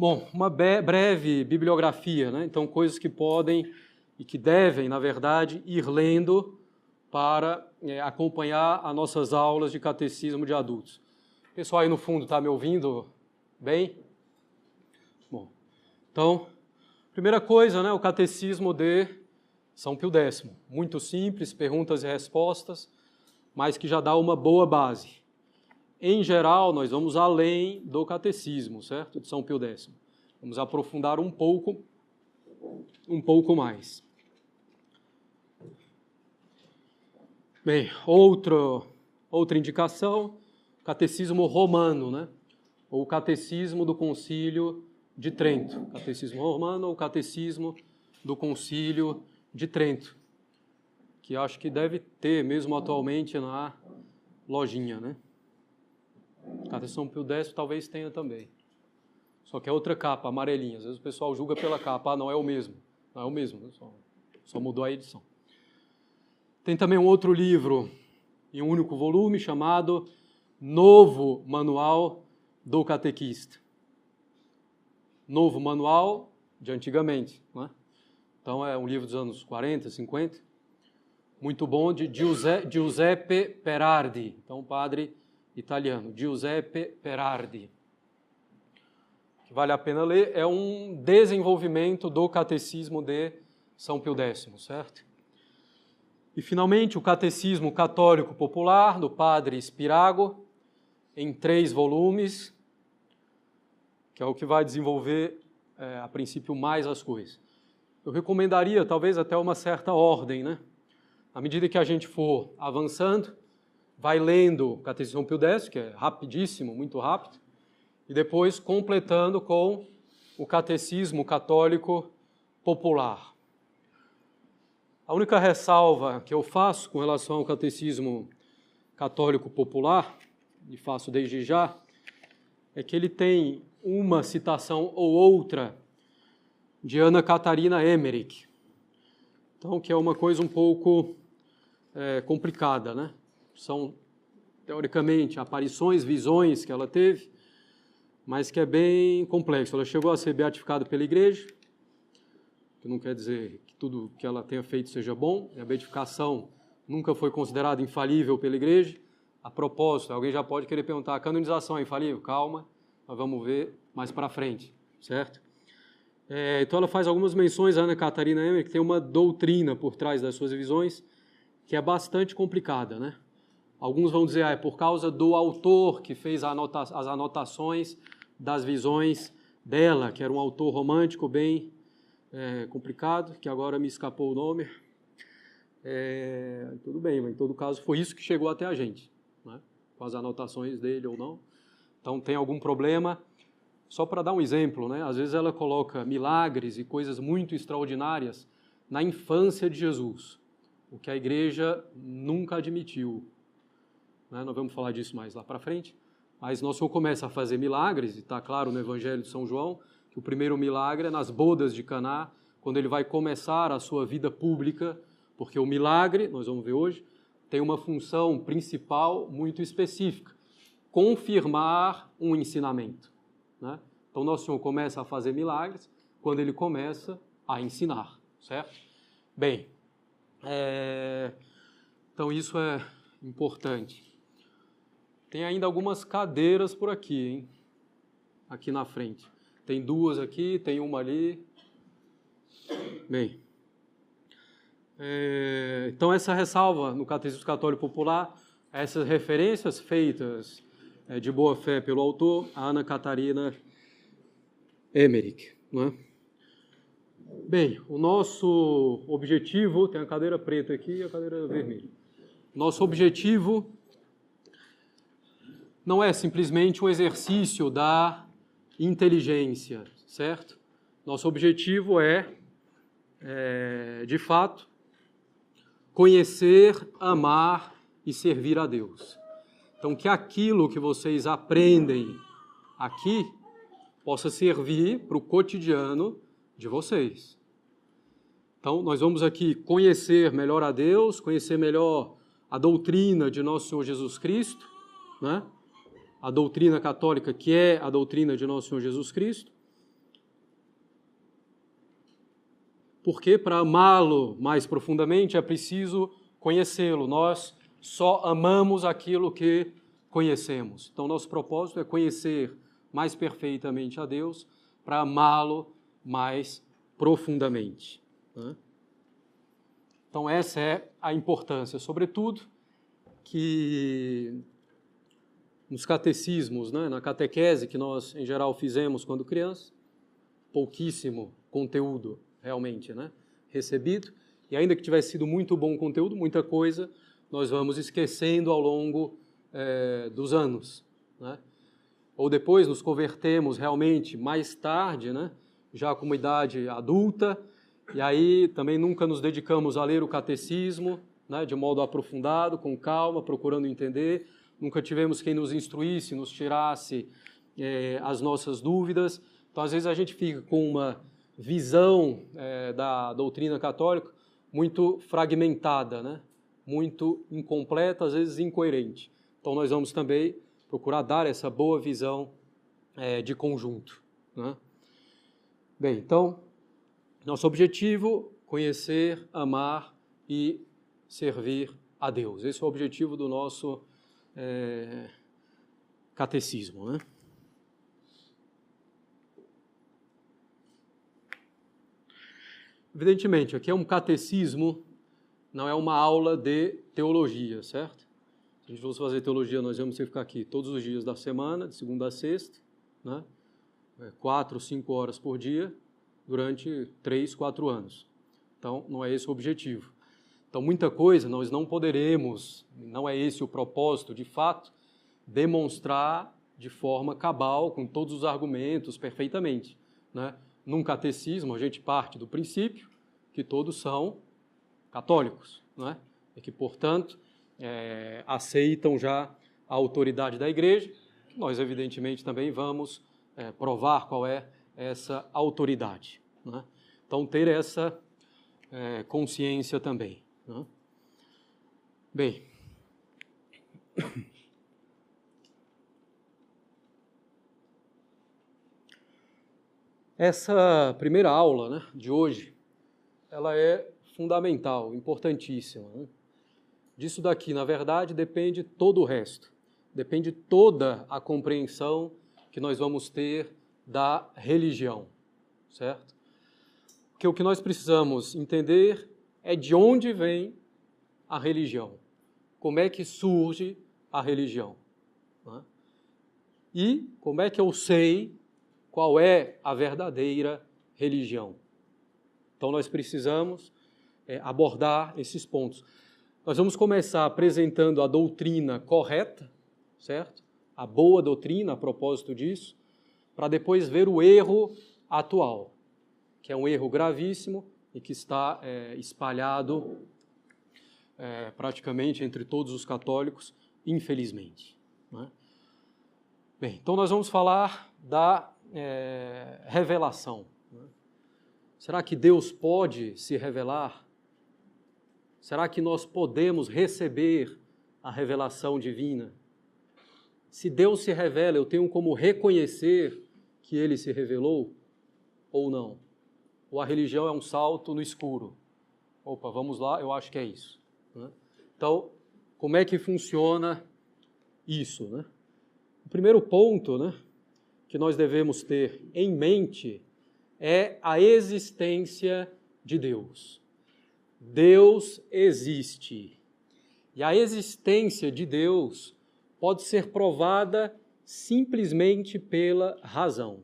Bom, uma breve bibliografia, né? Então, coisas que podem e que devem, na verdade, ir lendo para acompanhar as nossas aulas de catecismo de adultos. O pessoal aí no fundo está me ouvindo bem? Bom, então, primeira coisa, né? O catecismo de São Pio X. Muito simples, perguntas e respostas, mas que já dá uma boa base. Em geral, nós vamos além do catecismo, certo? De São Pio X. Vamos aprofundar um pouco mais. Bem, outra indicação, catecismo romano, né? Ou catecismo do Concílio de Trento. Catecismo romano ou catecismo do Concílio de Trento, que acho que deve ter mesmo atualmente na lojinha, né? Catecismo Pio X talvez tenha também. Só que é outra capa, amarelinha. Às vezes o pessoal julga pela capa, não é o mesmo. Não é o mesmo, né? Só mudou a edição. Tem também um outro livro em um único volume chamado Novo Manual do Catequista. Novo Manual de antigamente, né? Então é um livro dos anos 40, 50. Muito bom, de Giuseppe Perardi. Então, padre italiano, Giuseppe Perardi, que vale a pena ler, é um desenvolvimento do catecismo de São Pio X, certo? E, finalmente, o Catecismo Católico Popular, do padre Spirago, em 3 volumes, que é o que vai desenvolver, a princípio, mais as coisas. Eu recomendaria, talvez, até uma certa ordem, né? À medida que a gente for avançando, vai lendo o Catecismo Pio X, que é rapidíssimo, muito rápido, e depois completando com o Catecismo Católico Popular. A única ressalva que eu faço com relação ao Catecismo Católico Popular, e faço desde já, é que ele tem uma citação ou outra de Ana Catarina Emmerich. Então, que é uma coisa um pouco complicada, né? São, teoricamente, aparições, visões que ela teve, mas que é bem complexo. Ela chegou a ser beatificada pela Igreja, que não quer dizer que tudo que ela tenha feito seja bom. A beatificação nunca foi considerada infalível pela Igreja. A propósito, alguém já pode querer perguntar, a canonização é infalível? Calma, nós vamos ver mais para frente, certo? Então ela faz algumas menções, a Ana Catarina Emmerich, que tem uma doutrina por trás das suas visões, que é bastante complicada, né? Alguns vão dizer, é por causa do autor que fez as anotações das visões dela, que era um autor romântico bem complicado, que agora me escapou o nome. Tudo bem, mas em todo caso foi isso que chegou até a gente, né? Com as anotações dele ou não. Então tem algum problema. Só para dar um exemplo, né? Às vezes ela coloca milagres e coisas muito extraordinárias na infância de Jesus, o que a Igreja nunca admitiu. Né? Nós vamos falar disso mais lá para frente. Mas nosso Senhor começa a fazer milagres, e está claro no Evangelho de São João, que o primeiro milagre é nas bodas de Caná, quando ele vai começar a sua vida pública, porque o milagre, nós vamos ver hoje, tem uma função principal muito específica, confirmar um ensinamento, né? Então nosso Senhor começa a fazer milagres quando ele começa a ensinar, certo? Bem, então isso é importante. Tem ainda algumas cadeiras por aqui, hein? Aqui na frente. Tem 2 aqui, tem uma ali. Bem, então essa ressalva no Catecismo Católico Popular, essas referências feitas de boa fé pelo autor, a Ana Catarina Emmerich, não é? Bem, o nosso objetivo, tem a cadeira preta aqui e a cadeira vermelha. Nosso objetivo não é simplesmente um exercício da inteligência, certo? Nosso objetivo é, de fato, conhecer, amar e servir a Deus. Então, que aquilo que vocês aprendem aqui possa servir para o cotidiano de vocês. Então, nós vamos aqui conhecer melhor a Deus, conhecer melhor a doutrina de nosso Senhor Jesus Cristo, né? A doutrina católica, que é a doutrina de nosso Senhor Jesus Cristo, Porque para amá-lo mais profundamente é preciso conhecê-lo. Nós só amamos aquilo que conhecemos. Então, nosso propósito é conhecer mais perfeitamente a Deus para amá-lo mais profundamente. Né? Então, essa é a importância, sobretudo, que nos catecismos, né, na catequese que nós, em geral, fizemos quando criança, pouquíssimo conteúdo realmente, né, recebido, e ainda que tivesse sido muito bom conteúdo, muita coisa, nós vamos esquecendo ao longo dos anos. Né? Ou depois nos convertemos realmente mais tarde, né, já como idade adulta, e aí também nunca nos dedicamos a ler o catecismo, né, de modo aprofundado, com calma, procurando entender. Nunca tivemos quem nos instruísse, nos tirasse as nossas dúvidas. Então, às vezes, a gente fica com uma visão da doutrina católica muito fragmentada, né? Muito incompleta, às vezes incoerente. Então, nós vamos também procurar dar essa boa visão de conjunto. Né? Bem, então, nosso objetivo, conhecer, amar e servir a Deus. Esse é o objetivo do nosso catecismo. Né? Evidentemente, aqui é um catecismo, não é uma aula de teologia, certo? Se a gente fosse fazer teologia, nós vamos ficar aqui todos os dias da semana, de segunda a sexta, né? 4, 5 horas por dia, durante 3, 4 anos. Então, não é esse o objetivo. Então, muita coisa nós não poderemos, não é esse o propósito, de fato, demonstrar de forma cabal, com todos os argumentos, perfeitamente. Né? Num catecismo, a gente parte do princípio que todos são católicos, né? E que, portanto, aceitam já a autoridade da Igreja. Nós, evidentemente, também vamos provar qual é essa autoridade. Né? Então, ter essa consciência também. Né? Bem, essa primeira aula, né, de hoje, ela é fundamental, importantíssima. Né? Disso daqui, na verdade, depende todo o resto. Depende toda a compreensão que nós vamos ter da religião, certo? Porque o que nós precisamos entender é de onde vem a religião, como é que surge a religião. Né? E como é que eu sei qual é a verdadeira religião. Então, nós precisamos abordar esses pontos. Nós vamos começar apresentando a doutrina correta, certo? A boa doutrina, a propósito disso, para depois ver o erro atual, que é um erro gravíssimo e que está espalhado praticamente entre todos os católicos, infelizmente. Né? Bem, então nós vamos falar da revelação. Né? Será que Deus pode se revelar? Será que nós podemos receber a revelação divina? Se Deus se revela, eu tenho como reconhecer que Ele se revelou ou não? Ou a religião é um salto no escuro? Opa, vamos lá, eu acho que é isso. Né? Então, como é que funciona isso? Né? O primeiro ponto, né, que nós devemos ter em mente é a existência de Deus. Deus existe. E a existência de Deus pode ser provada simplesmente pela razão.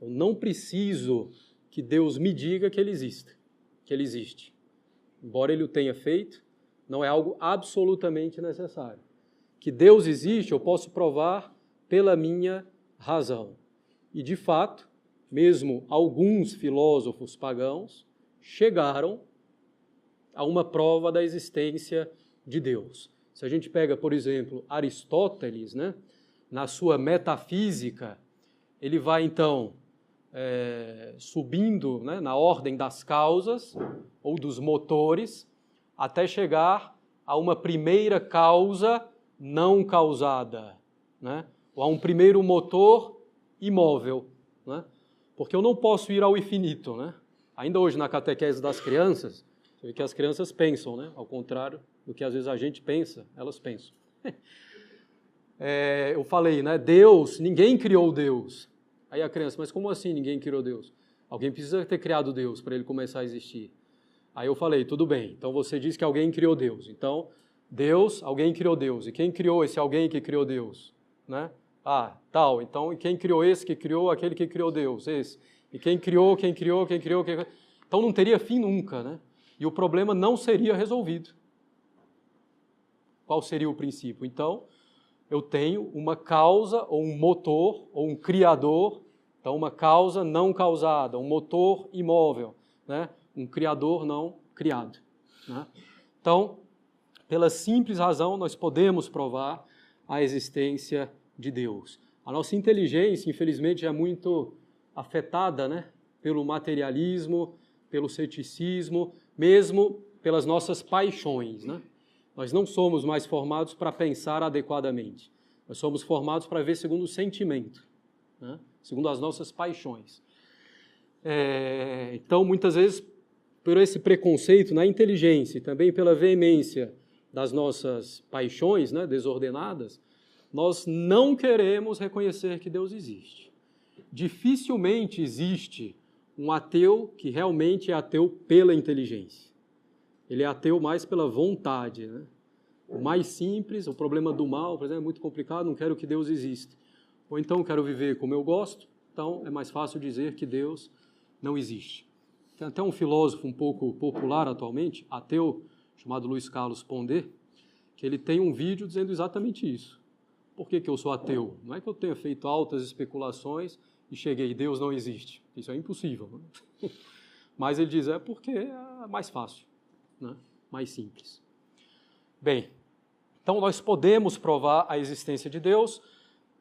Eu não preciso que Deus me diga que Ele existe. Embora Ele o tenha feito, não é algo absolutamente necessário. Que Deus existe, eu posso provar pela minha razão. E, de fato, mesmo alguns filósofos pagãos chegaram a uma prova da existência de Deus. Se a gente pega, por exemplo, Aristóteles, né, na sua metafísica, ele vai, então, subindo, né, na ordem das causas ou dos motores, até chegar a uma primeira causa não causada, né, ou a um primeiro motor imóvel, né, porque eu não posso ir ao infinito, né? Ainda hoje na catequese das crianças, você vê que as crianças pensam, né? Ao contrário do que às vezes a gente pensa, elas pensam. Eu falei, né? Deus, ninguém criou Deus. Aí a criança, mas como assim ninguém criou Deus? Alguém precisa ter criado Deus para ele começar a existir. Aí eu falei, tudo bem, então você diz que alguém criou Deus. Então, Deus, alguém criou Deus. E quem criou esse alguém que criou Deus? Né? Tal. Então, e quem criou esse que criou aquele que criou Deus? Esse. E quem criou. Então não teria fim nunca, né? E o problema não seria resolvido. Qual seria o princípio? Então, eu tenho uma causa, ou um motor, ou um criador. Então, uma causa não causada, um motor imóvel, né? Um criador não criado. Né? Então, pela simples razão, nós podemos provar a existência de Deus. A nossa inteligência, infelizmente, é muito afetada, né? Pelo materialismo, pelo ceticismo, mesmo pelas nossas paixões. Né? Nós não somos mais formados para pensar adequadamente. Nós somos formados para ver segundo o sentimento, né? Segundo as nossas paixões. Então, muitas vezes, por esse preconceito na inteligência e também pela veemência das nossas paixões, né, desordenadas, nós não queremos reconhecer que Deus existe. Dificilmente existe um ateu que realmente é ateu pela inteligência. Ele é ateu mais pela vontade, né? O mais simples, o problema do mal, por exemplo, é muito complicado, não quero que Deus exista. Ou então quero viver como eu gosto, então é mais fácil dizer que Deus não existe. Tem até um filósofo um pouco popular atualmente, ateu, chamado Luiz Carlos Pondé, que ele tem um vídeo dizendo exatamente isso. Por que eu sou ateu? Não é que eu tenha feito altas especulações e cheguei, Deus não existe. Isso é impossível. Né? Mas ele diz, porque é mais fácil, né? Mais simples. Bem, então nós podemos provar a existência de Deus.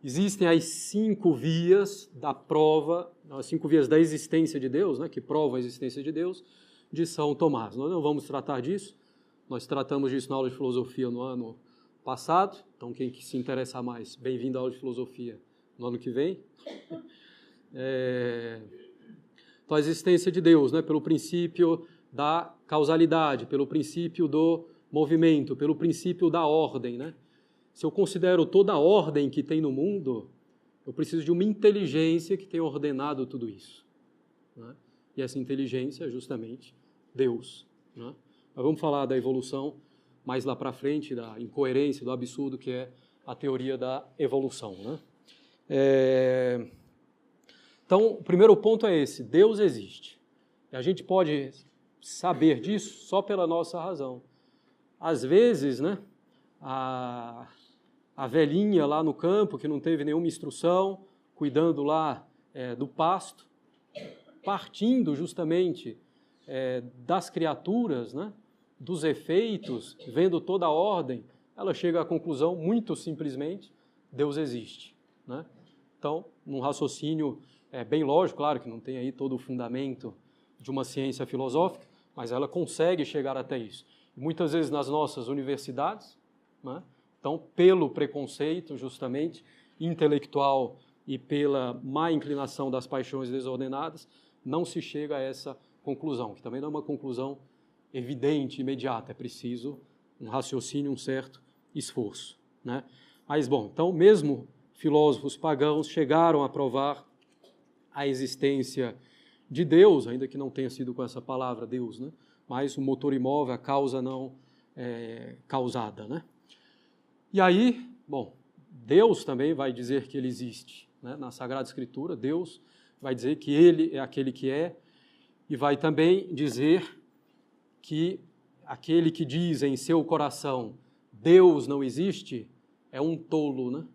Existem as 5 vias da prova, as 5 vias da existência de Deus, né, que provam a existência de Deus, de São Tomás. Nós não vamos tratar disso, nós tratamos disso na aula de filosofia no ano passado, então quem se interessar mais, bem-vindo à aula de filosofia no ano que vem. Então a existência de Deus, né, pelo princípio da causalidade, pelo princípio do movimento, pelo princípio da ordem, né? Se eu considero toda a ordem que tem no mundo, eu preciso de uma inteligência que tenha ordenado tudo isso. Né? E essa inteligência é justamente Deus. Né? Mas vamos falar da evolução mais lá para frente, da incoerência, do absurdo que é a teoria da evolução. Né? Então, o primeiro ponto é esse, Deus existe. E a gente pode saber disso só pela nossa razão. Às vezes, né, a velhinha lá no campo, que não teve nenhuma instrução, cuidando lá do pasto, partindo justamente das criaturas, né, dos efeitos, vendo toda a ordem, ela chega à conclusão, muito simplesmente, Deus existe. Né? Então, num raciocínio bem lógico, claro que não tem aí todo o fundamento de uma ciência filosófica, mas ela consegue chegar até isso. E muitas vezes nas nossas universidades, né, então, pelo preconceito, justamente, intelectual e pela má inclinação das paixões desordenadas, não se chega a essa conclusão, que também não é uma conclusão evidente, imediata, é preciso um raciocínio, um certo esforço. Né? Mas, bom, então, mesmo filósofos pagãos chegaram a provar a existência de Deus, ainda que não tenha sido com essa palavra Deus, né? Mas o motor imóvel, a causa não causada, né? E aí, bom, Deus também vai dizer que Ele existe. Né? Na Sagrada Escritura, Deus vai dizer que Ele é aquele que é e vai também dizer que aquele que diz em seu coração Deus não existe é um tolo, né?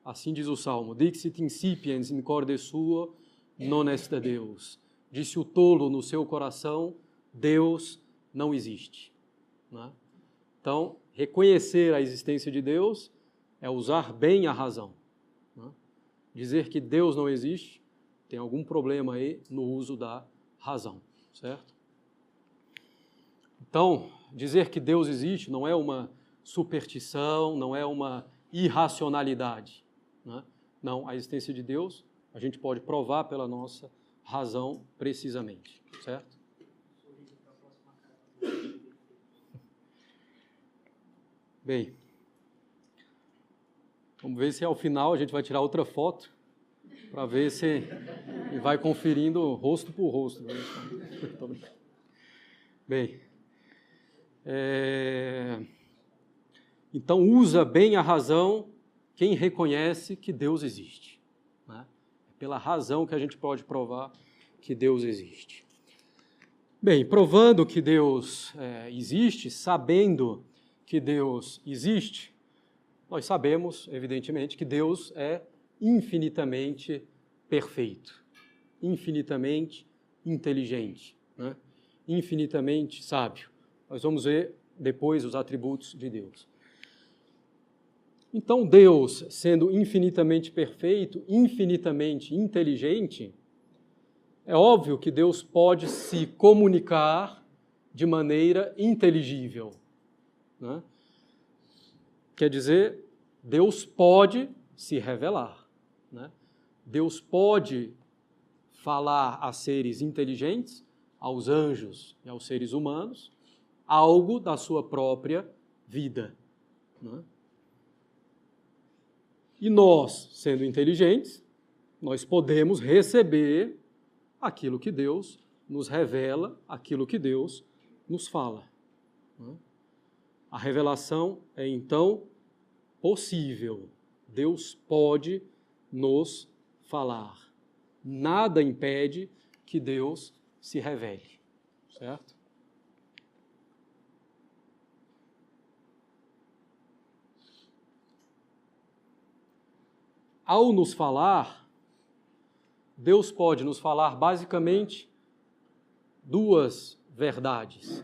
Assim diz o Salmo, Dixit incipiens in corde suo non est Deus. Disse o tolo no seu coração, Deus não existe. Né? Então, reconhecer a existência de Deus é usar bem a razão. Né? Dizer que Deus não existe, tem algum problema aí no uso da razão, certo? Então, dizer que Deus existe não é uma superstição, não é uma irracionalidade. Né? Não, a existência de Deus a gente pode provar pela nossa razão precisamente, certo? Bem, vamos ver se ao final a gente vai tirar outra foto para ver se e vai conferindo rosto por rosto. Bem, então usa bem a razão quem reconhece que Deus existe. Né? É pela razão que a gente pode provar que Deus existe. Bem, provando que Deus existe, sabendo que Deus existe, nós sabemos, evidentemente, que Deus é infinitamente perfeito, infinitamente inteligente, né? Infinitamente sábio. Nós vamos ver depois os atributos de Deus. Então, Deus, sendo infinitamente perfeito, infinitamente inteligente, é óbvio que Deus pode se comunicar de maneira inteligível, né? Quer dizer, Deus pode se revelar, né? Deus pode falar a seres inteligentes, aos anjos e aos seres humanos, algo da sua própria vida, né? E nós, sendo inteligentes, nós podemos receber aquilo que Deus nos revela, aquilo que Deus nos fala, né? A revelação é, então, possível. Deus pode nos falar. Nada impede que Deus se revele, certo? Ao nos falar, Deus pode nos falar basicamente duas verdades.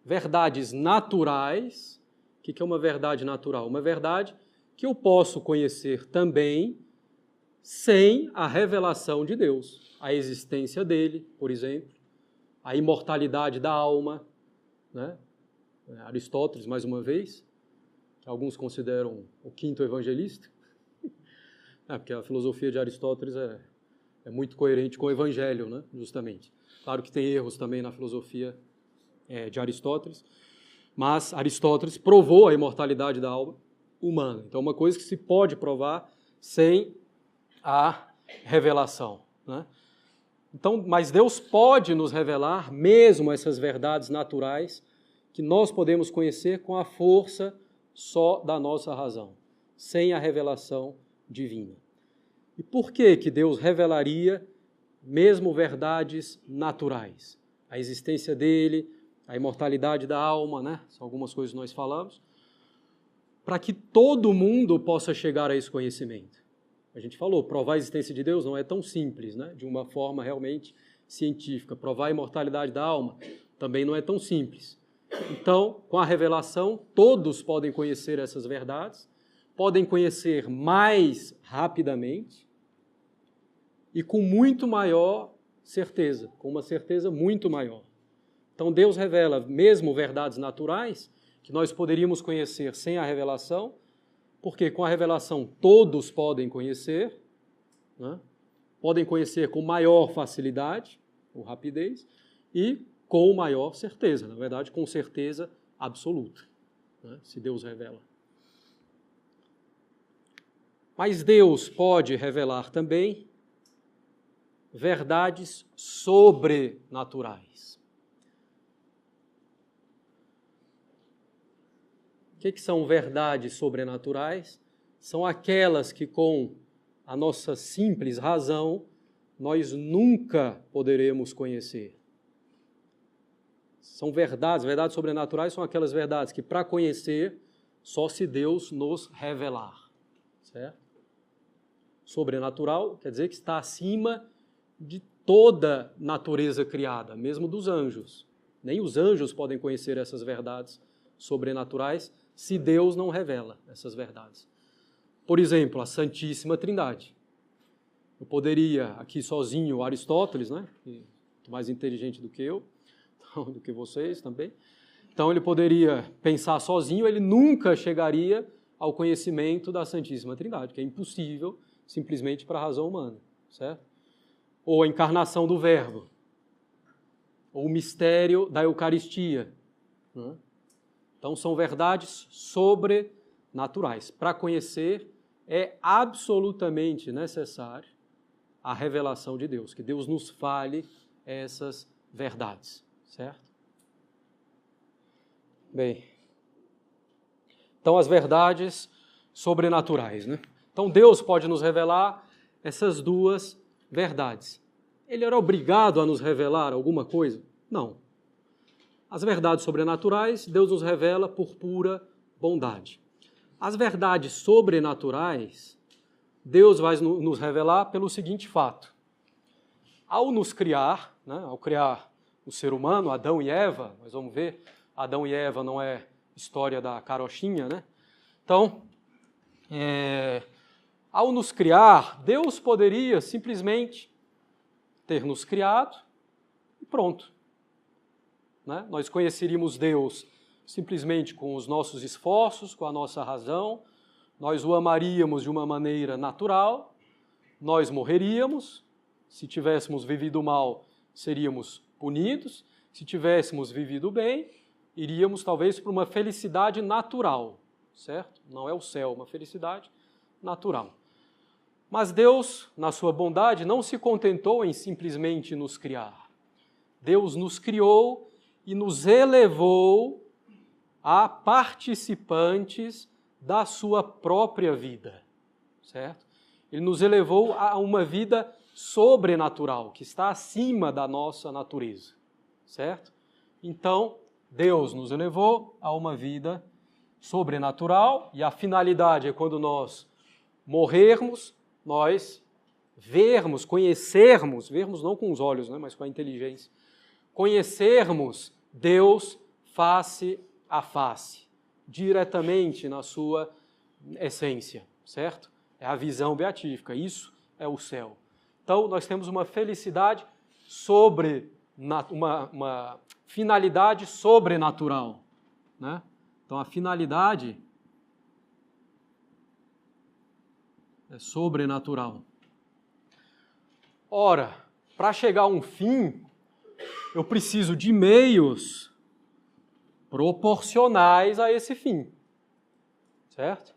Verdades naturais. O que é uma verdade natural? Uma verdade que eu posso conhecer também sem a revelação de Deus. A existência dele, por exemplo, a imortalidade da alma, né? Aristóteles, mais uma vez, que alguns consideram o quinto evangelista, porque a filosofia de Aristóteles é muito coerente com o evangelho, né? Justamente. Claro que tem erros também na filosofia de Aristóteles, mas Aristóteles provou a imortalidade da alma humana. Então, uma coisa que se pode provar sem a revelação, né? Então, mas Deus pode nos revelar mesmo essas verdades naturais que nós podemos conhecer com a força só da nossa razão, sem a revelação divina. E por que Deus revelaria mesmo verdades naturais? A existência dele, a imortalidade da alma, né? São algumas coisas que nós falamos, para que todo mundo possa chegar a esse conhecimento. A gente falou, provar a existência de Deus não é tão simples, né? De uma forma realmente científica. Provar a imortalidade da alma também não é tão simples. Então, com a revelação, todos podem conhecer essas verdades, podem conhecer mais rapidamente e com muito maior certeza, com uma certeza muito maior. Então, Deus revela mesmo verdades naturais que nós poderíamos conhecer sem a revelação, porque com a revelação todos podem conhecer, né? Podem conhecer com maior facilidade, ou rapidez, e com maior certeza, na verdade, com certeza absoluta, né? Se Deus revela. Mas Deus pode revelar também verdades sobrenaturais. O que são verdades sobrenaturais? São aquelas que, com a nossa simples razão, nós nunca poderemos conhecer. São verdades sobrenaturais são aquelas verdades que, para conhecer, só se Deus nos revelar. Certo? Sobrenatural quer dizer que está acima de toda natureza criada, mesmo dos anjos. Nem os anjos podem conhecer essas verdades sobrenaturais se Deus não revela essas verdades. Por exemplo, a Santíssima Trindade. Eu poderia, aqui sozinho, Aristóteles, né, muito mais inteligente do que eu, do que vocês também, então ele poderia pensar sozinho, ele nunca chegaria ao conhecimento da Santíssima Trindade, que é impossível simplesmente para a razão humana, certo? Ou a encarnação do Verbo, ou o mistério da Eucaristia, né? Então, são verdades sobrenaturais. Para conhecer, é absolutamente necessário a revelação de Deus, que Deus nos fale essas verdades, certo? Bem, então as verdades sobrenaturais, né? Então Deus pode nos revelar essas duas verdades. Ele era obrigado a nos revelar alguma coisa? Não. As verdades sobrenaturais, Deus nos revela por pura bondade. As verdades sobrenaturais, Deus vai nos revelar pelo seguinte fato. Ao nos criar, né, ao criar o ser humano, Adão e Eva, nós vamos ver, Adão e Eva não é história da carochinha, né? Então, ao nos criar, Deus poderia simplesmente ter nos criado e pronto. Né? Nós conheceríamos Deus simplesmente com os nossos esforços, com a nossa razão, nós o amaríamos de uma maneira natural, nós morreríamos, se tivéssemos vivido mal, seríamos punidos, se tivéssemos vivido bem, iríamos talvez para uma felicidade natural, certo? Não é o céu, uma felicidade natural. Mas Deus, na sua bondade, não se contentou em simplesmente nos criar. Deus nos criou e nos elevou a participantes da sua própria vida, certo? Ele nos elevou a uma vida sobrenatural, que está acima da nossa natureza, certo? Então, Deus nos elevou a uma vida sobrenatural e a finalidade é quando nós morrermos, nós vermos, conhecermos, vermos não com os olhos, né, mas com a inteligência, conhecermos Deus face a face, diretamente na sua essência, certo? É a visão beatífica, isso é o céu. Então, nós temos uma felicidade uma finalidade sobrenatural, né? Então, a finalidade é sobrenatural. Ora, para chegar a um fim, eu preciso de meios proporcionais a esse fim, certo?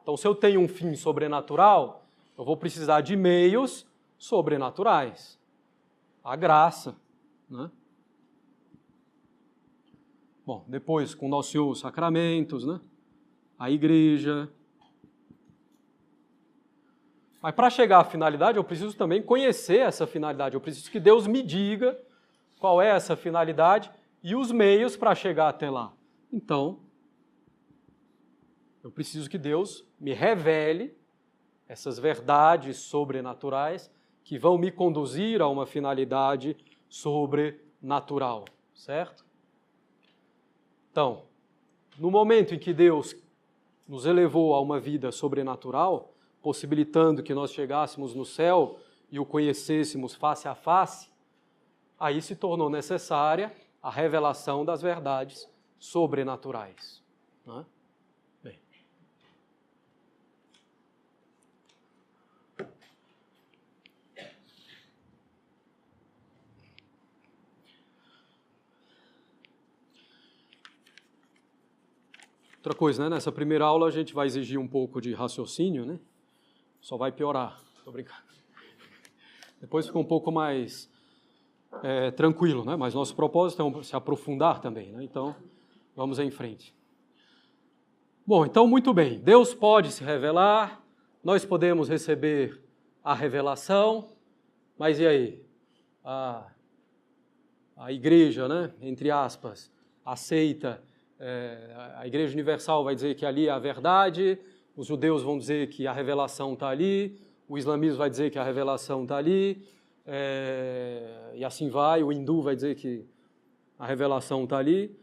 Então, se eu tenho um fim sobrenatural, eu vou precisar de meios sobrenaturais. A graça, né? Bom, depois com o nosso Senhor, os sacramentos, né? A igreja. Mas para chegar à finalidade, eu preciso também conhecer essa finalidade. Eu preciso que Deus me diga qual é essa finalidade e os meios para chegar até lá. Então, eu preciso que Deus me revele essas verdades sobrenaturais que vão me conduzir a uma finalidade sobrenatural, certo? Então, no momento em que Deus nos elevou a uma vida sobrenatural, possibilitando que nós chegássemos no céu e o conhecêssemos face a face, aí se tornou necessária a revelação das verdades sobrenaturais. Né? Bem. Outra coisa, né? Nessa primeira aula a gente vai exigir um pouco de raciocínio, né? Só vai piorar. Tô brincando. Depois fica um pouco mais tranquilo, né? Mas nosso propósito é se aprofundar também, né? Então, vamos em frente. Bom, então, muito bem. Deus pode se revelar, nós podemos receber a revelação, mas e aí? A igreja, né? Entre aspas, aceita, a Igreja Universal vai dizer que ali é a verdade, os judeus vão dizer que a revelação está ali, o islamismo vai dizer que a revelação está ali, e assim vai, o hindu vai dizer que a revelação está ali,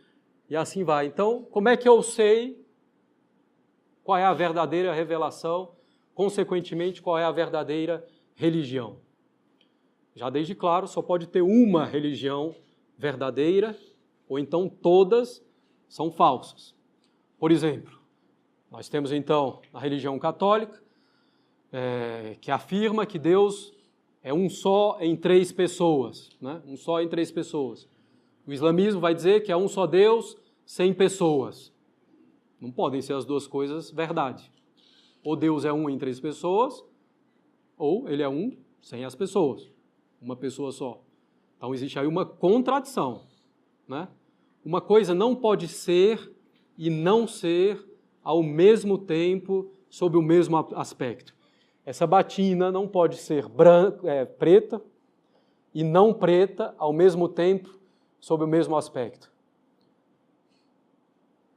e assim vai. Então, como é que eu sei qual é a verdadeira revelação, consequentemente, qual é a verdadeira religião? Já desde claro, só pode ter uma religião verdadeira, ou então todas são falsas. Por exemplo, nós temos então a religião católica, que afirma que Deus é um só em três pessoas, né? Um só em três pessoas. O islamismo vai dizer que é um só Deus, sem pessoas. Não podem ser as duas coisas verdade. Ou Deus é um em 3 pessoas, ou ele é um sem as pessoas. Uma pessoa só. Então existe aí uma contradição, né? Uma coisa não pode ser e não ser ao mesmo tempo, sob o mesmo aspecto. Essa batina não pode ser preta e não preta ao mesmo tempo, sob o mesmo aspecto.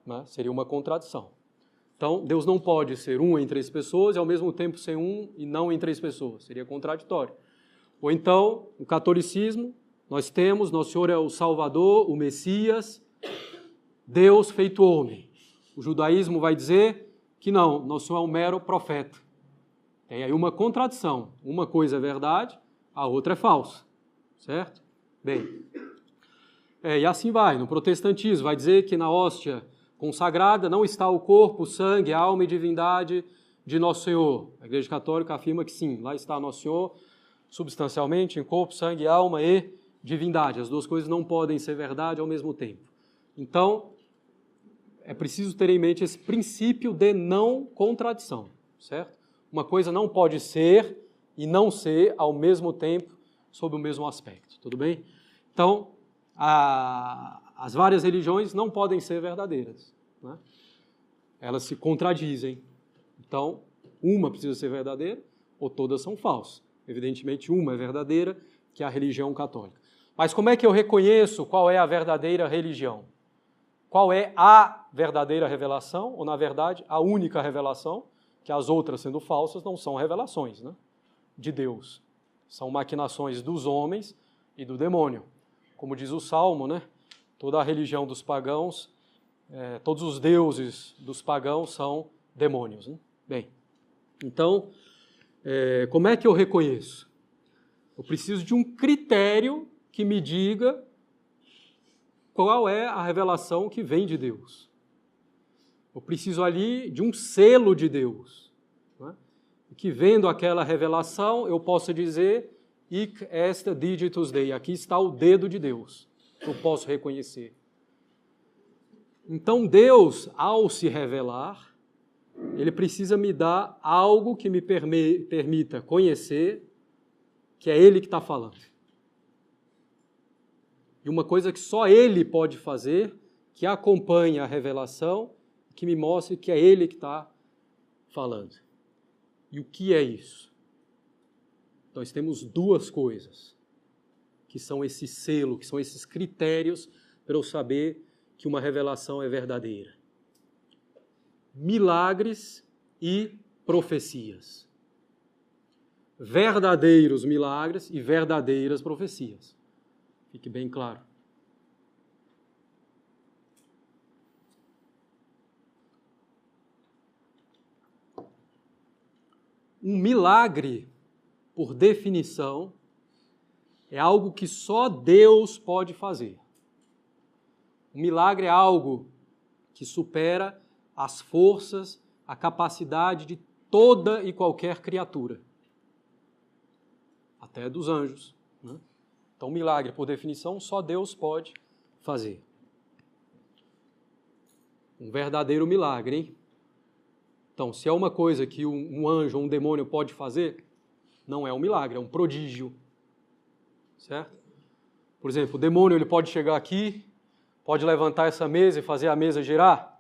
Né? Seria uma contradição. Então, Deus não pode ser um em 3 pessoas e ao mesmo tempo ser um e não em 3 pessoas. Seria contraditório. Ou então, no catolicismo, nós temos, Nosso Senhor é o Salvador, o Messias, Deus feito homem. O judaísmo vai dizer que não, Nosso Senhor é um mero profeta. Tem aí uma contradição. Uma coisa é verdade, a outra é falsa. Certo? Bem, e assim vai. No protestantismo vai dizer que na hóstia consagrada não está o corpo, o sangue, a alma e divindade de Nosso Senhor. A Igreja Católica afirma que sim, lá está Nosso Senhor, substancialmente, em corpo, sangue, alma e divindade. As duas coisas não podem ser verdade ao mesmo tempo. Então, é preciso ter em mente esse princípio de não contradição, certo? Uma coisa não pode ser e não ser ao mesmo tempo, sob o mesmo aspecto, tudo bem? Então, as várias religiões não podem ser verdadeiras, né? Elas se contradizem. Então, uma precisa ser verdadeira ou todas são falsas. Evidentemente, uma é verdadeira, que é a religião católica. Mas como é que eu reconheço qual é a verdadeira religião? Qual é a verdadeira revelação, ou, na verdade, a única revelação, que as outras, sendo falsas, não são revelações, né, de Deus. São maquinações dos homens e do demônio. Como diz o Salmo, né, toda a religião dos pagãos, todos os deuses dos pagãos são demônios. Né? Bem, então, como é que eu reconheço? Eu preciso de um critério que me diga qual é a revelação que vem de Deus. Eu preciso ali de um selo de Deus, né? Que vendo aquela revelação eu possa dizer hic est digitus Dei, aqui está o dedo de Deus, que eu posso reconhecer. Então Deus, ao se revelar, ele precisa me dar algo que me permita conhecer que é ele que está falando. E uma coisa que só ele pode fazer, que acompanhe a revelação, que me mostre que é ele que está falando. E o que é isso? Nós temos duas coisas, que são esse selo, que são esses critérios para eu saber que uma revelação é verdadeira. Milagres e profecias. Verdadeiros milagres e verdadeiras profecias. Fique bem claro. Um milagre, por definição, é algo que só Deus pode fazer. Um milagre é algo que supera as forças, a capacidade de toda e qualquer criatura, até dos anjos, né? Então, milagre, por definição, só Deus pode fazer. Um verdadeiro milagre, hein? Então, se é uma coisa que um anjo ou um demônio pode fazer, não é um milagre, é um prodígio. Certo? Por exemplo, o demônio ele pode chegar aqui, pode levantar essa mesa e fazer a mesa girar?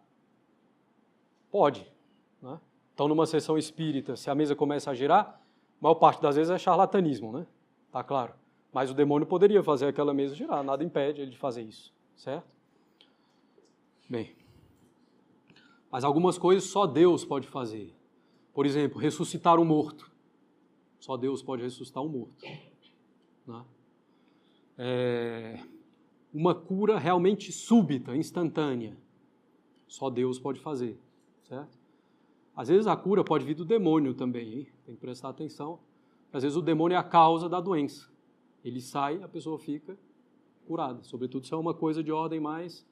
Pode. Né? Então, numa sessão espírita, se a mesa começa a girar, a maior parte das vezes é charlatanismo, né? Tá claro. Mas o demônio poderia fazer aquela mesa girar, nada impede ele de fazer isso, certo? Bem, mas algumas coisas só Deus pode fazer. Por exemplo, ressuscitar um morto. Só Deus pode ressuscitar um morto. Né? Uma cura realmente súbita, instantânea. Só Deus pode fazer, certo? Às vezes a cura pode vir do demônio também, hein? Tem que prestar atenção. Às vezes o demônio é a causa da doença. Ele sai, a pessoa fica curada. Sobretudo se é uma coisa de ordem mais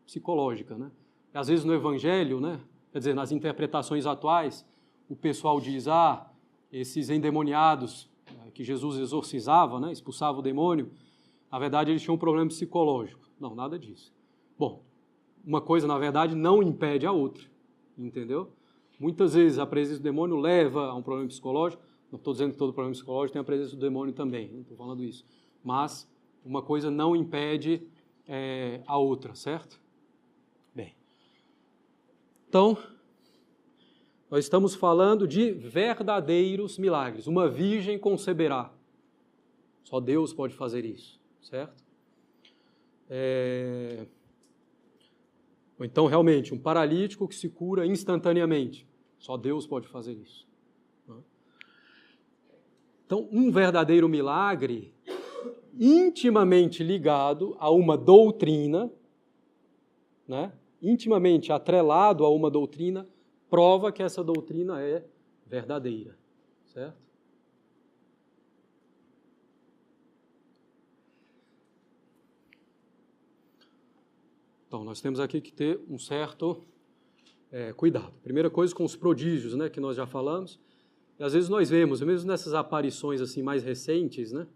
psicológica, né? E às vezes no Evangelho, né? Quer dizer, nas interpretações atuais, o pessoal diz, esses endemoniados que Jesus exorcizava, né? Expulsava o demônio, na verdade eles tinham um problema psicológico. Não, nada disso. Bom, uma coisa, na verdade, não impede a outra, entendeu? Muitas vezes a presença do demônio leva a um problema psicológico. Não estou dizendo que todo problema psicológico tem a presença do demônio também, não estou falando isso. Mas uma coisa não impede a outra, certo? Bem, então, nós estamos falando de verdadeiros milagres. Uma virgem conceberá. Só Deus pode fazer isso, certo? Ou então, realmente, um paralítico que se cura instantaneamente. Só Deus pode fazer isso. Então, um verdadeiro milagre intimamente ligado a uma doutrina, né? Intimamente atrelado a uma doutrina, prova que essa doutrina é verdadeira, certo? Então, nós temos aqui que ter um certo cuidado. Primeira coisa com os prodígios, né, que nós já falamos. E às vezes nós vemos, mesmo nessas aparições assim mais recentes, né,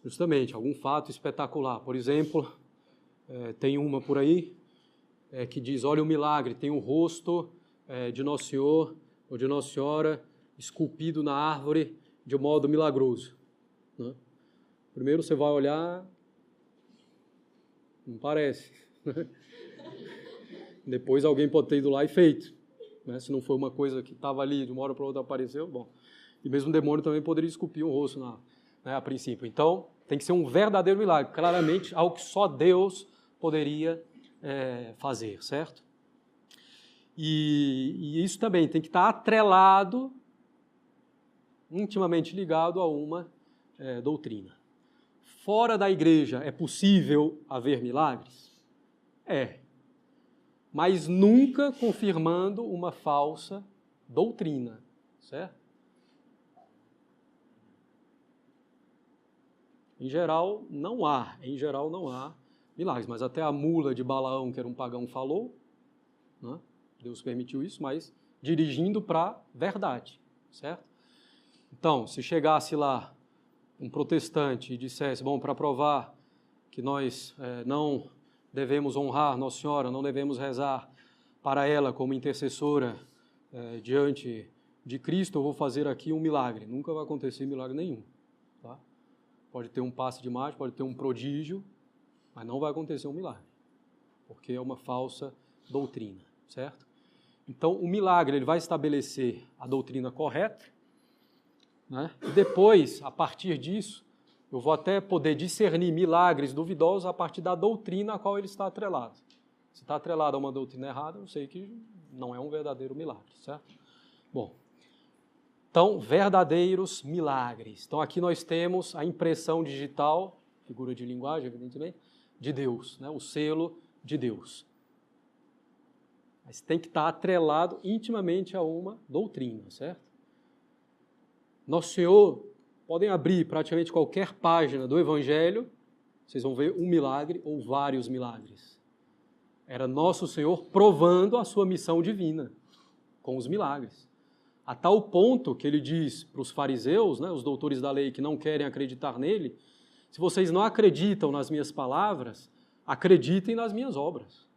justamente algum fato espetacular. Por exemplo, tem uma por aí que diz, olha o milagre, tem o rosto de Nosso Senhor ou de Nossa Senhora esculpido na árvore de um modo milagroso. Né? Primeiro você vai olhar, não parece. Depois alguém pode ter ido lá e feito. Né? Se não foi uma coisa que estava ali, de uma hora para outra apareceu, bom. E mesmo o demônio também poderia esculpir um rosto a princípio. Então, tem que ser um verdadeiro milagre, claramente algo que só Deus poderia fazer, certo? E isso também tem que estar atrelado, intimamente ligado a uma doutrina. Fora da igreja é possível haver milagres? Mas nunca confirmando uma falsa doutrina, certo? Em geral, não há milagres, mas até a mula de Balaão, que era um pagão, falou, né? Deus permitiu isso, mas dirigindo para a verdade, certo? Então, se chegasse lá um protestante e dissesse, bom, para provar que nós não devemos honrar Nossa Senhora, não devemos rezar para ela como intercessora diante de Cristo, eu vou fazer aqui um milagre. Nunca vai acontecer milagre nenhum. Tá? Pode ter um passe de mágica, pode ter um prodígio, mas não vai acontecer um milagre, porque é uma falsa doutrina, certo? Então, o milagre ele vai estabelecer a doutrina correta, né? E depois, a partir disso, eu vou até poder discernir milagres duvidosos a partir da doutrina a qual ele está atrelado. Se está atrelado a uma doutrina errada, eu sei que não é um verdadeiro milagre, certo? Bom, então, verdadeiros milagres. Então, aqui nós temos a impressão digital, figura de linguagem, evidentemente, de Deus, né? O selo de Deus. Mas tem que estar atrelado intimamente a uma doutrina, certo? Nosso Senhor, podem abrir praticamente qualquer página do Evangelho, vocês vão ver um milagre ou vários milagres. Era Nosso Senhor provando a sua missão divina com os milagres. A tal ponto que ele diz para os fariseus, né, os doutores da lei que não querem acreditar nele, se vocês não acreditam nas minhas palavras, acreditem nas minhas obras.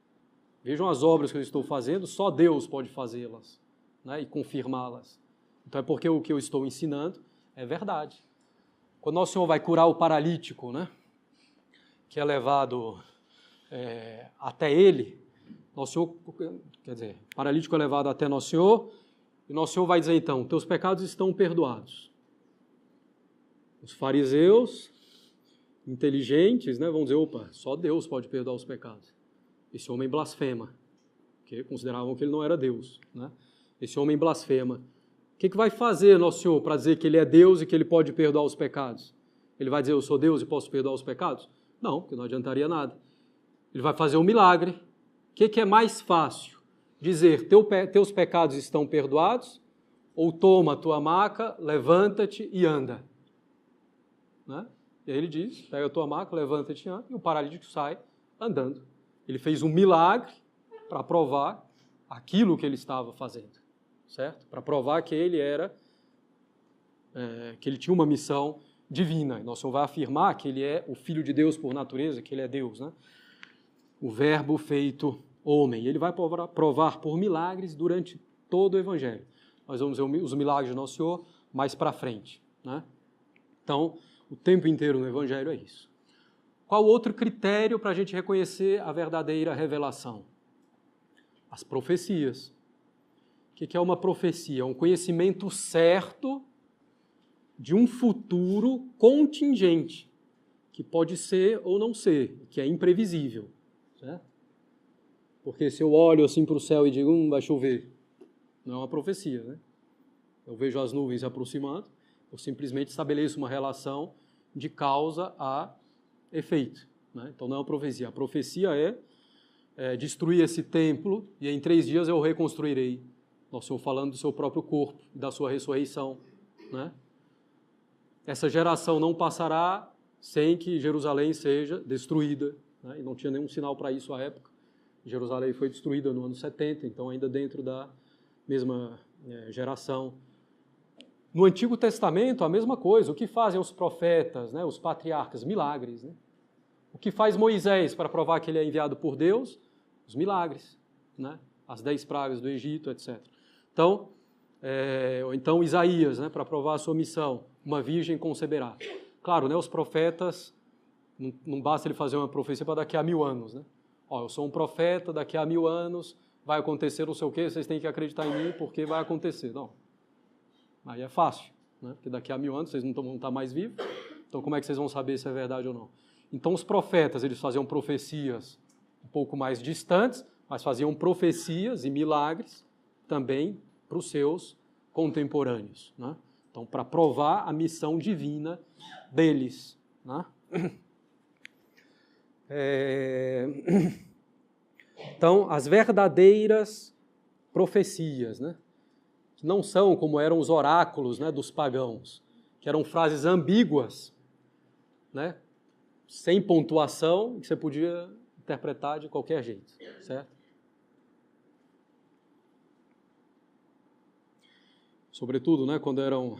Vejam as obras que eu estou fazendo, só Deus pode fazê-las, né, e confirmá-las. Então é porque o que eu estou ensinando é verdade. Quando Nosso Senhor vai curar o paralítico, né, que é levado até ele, Nosso Senhor, quer dizer, o paralítico é levado até Nosso Senhor, e Nosso Senhor vai dizer então, teus pecados estão perdoados. Os fariseus, inteligentes, né, vão dizer, opa, só Deus pode perdoar os pecados. Esse homem blasfema, porque consideravam que ele não era Deus, né? Esse homem blasfema. O que vai fazer Nosso Senhor para dizer que ele é Deus e que ele pode perdoar os pecados? Ele vai dizer, eu sou Deus e posso perdoar os pecados? Não, porque não adiantaria nada. Ele vai fazer um milagre. O que é mais fácil? Dizer, teus pecados estão perdoados, ou toma a tua maca, levanta-te e anda. Né? E aí ele diz, pega a tua maca, levanta-te e anda, e o paralítico sai andando. Ele fez um milagre para provar aquilo que ele estava fazendo, certo? Para provar que ele que ele tinha uma missão divina. E Nosso Senhor vai afirmar que ele é o Filho de Deus por natureza, que ele é Deus, né? o verbo feito homem. Ele vai provar por milagres durante todo o Evangelho. Nós vamos ver os milagres de Nosso Senhor mais para frente, né? Então, o tempo inteiro no Evangelho é isso. Qual outro critério para a gente reconhecer a verdadeira revelação? As profecias. O que é uma profecia? É um conhecimento certo de um futuro contingente, que pode ser ou não ser, que é imprevisível, certo? Porque se eu olho assim para o céu e digo, vai chover, não é uma profecia, né? Eu vejo as nuvens se aproximando, eu simplesmente estabeleço uma relação de causa a efeito, né? Então não é uma profecia. A profecia é destruir esse templo e em 3 dias eu o reconstruirei. Nosso Senhor falando do seu próprio corpo e da sua ressurreição, né? Essa geração não passará sem que Jerusalém seja destruída, né? E não tinha nenhum sinal para isso à época. Jerusalém foi destruída no ano 70, então ainda dentro da mesma geração. No Antigo Testamento, a mesma coisa. O que fazem os profetas, né, os patriarcas? Milagres, né? O que faz Moisés para provar que ele é enviado por Deus? Os milagres, né? As 10 pragas do Egito, etc. Então, ou então Isaías, né, para provar a sua missão, uma virgem conceberá. Claro, né, os profetas, não basta ele fazer uma profecia para daqui a 1000 anos, né? Ó, eu sou um profeta, daqui a 1000 anos vai acontecer não sei o quê, vocês têm que acreditar em mim porque vai acontecer. Não. Aí é fácil, né? Porque daqui a 1000 anos vocês não vão estar mais vivos, então como é que vocês vão saber se é verdade ou não? Então os profetas, eles faziam profecias um pouco mais distantes, mas faziam profecias e milagres também para os seus contemporâneos, né? Então, para provar a missão divina deles, né? Então, as verdadeiras profecias, né? Que não são como eram os oráculos, né, dos pagãos, que eram frases ambíguas, né, sem pontuação, que você podia interpretar de qualquer jeito, certo? Sobretudo, né, quando eram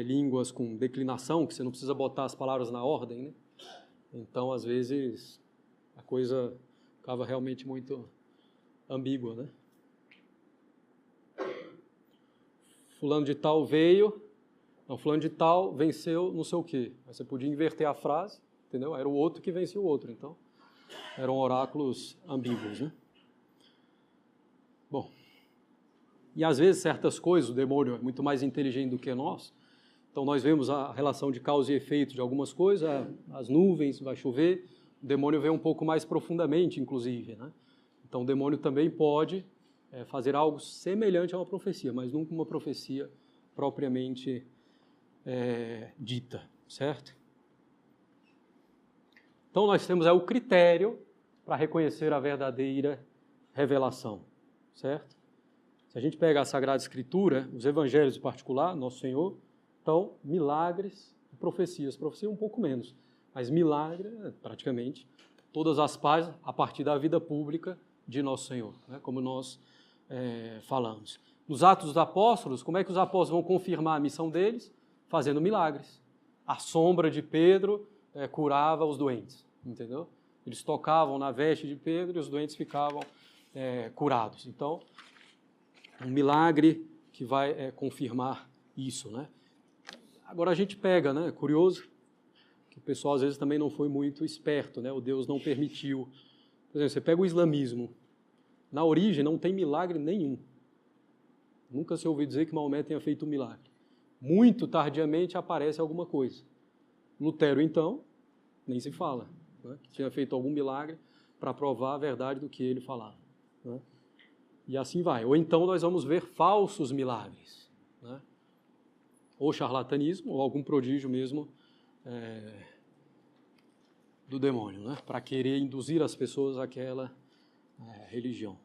línguas com declinação, que você não precisa botar as palavras na ordem, né? Então, às vezes, a coisa ficava realmente muito ambígua, né? Fulano de tal veio, não, fulano de tal venceu não sei o quê. Aí você podia inverter a frase, entendeu? Era o outro que vencia o outro, então eram oráculos ambíguos, né? Bom, e às vezes certas coisas, o demônio é muito mais inteligente do que nós, então nós vemos a relação de causa e efeito de algumas coisas, as nuvens, vai chover, o demônio vê um pouco mais profundamente, inclusive, né? Então o demônio também pode fazer algo semelhante a uma profecia, mas nunca uma profecia propriamente dita, certo? Então nós temos o critério para reconhecer a verdadeira revelação, certo? Se a gente pega a Sagrada Escritura, os Evangelhos em particular, Nosso Senhor, então milagres e profecias. Profecia um pouco menos, mas milagre, praticamente, todas as páginas a partir da vida pública de Nosso Senhor, né? Como nós falamos. Nos Atos dos Apóstolos, como é que os apóstolos vão confirmar a missão deles? Fazendo milagres. A sombra de Pedro curava os doentes, entendeu? Eles tocavam na veste de Pedro e os doentes ficavam curados. Então, um milagre que vai confirmar isso, né? Agora a gente pega, né? É curioso que o pessoal às vezes também não foi muito esperto, né? O Deus não permitiu. Por exemplo, você pega o islamismo. Na origem não tem milagre nenhum. Nunca se ouviu dizer que Maomé tenha feito um milagre. Muito tardiamente aparece alguma coisa. Lutero, então, nem se fala, né? Que tinha feito algum milagre para provar a verdade do que ele falava, né? E assim vai. Ou então nós vamos ver falsos milagres, né? Ou charlatanismo, ou algum prodígio mesmo do demônio, né? Para querer induzir as pessoas àquela religião.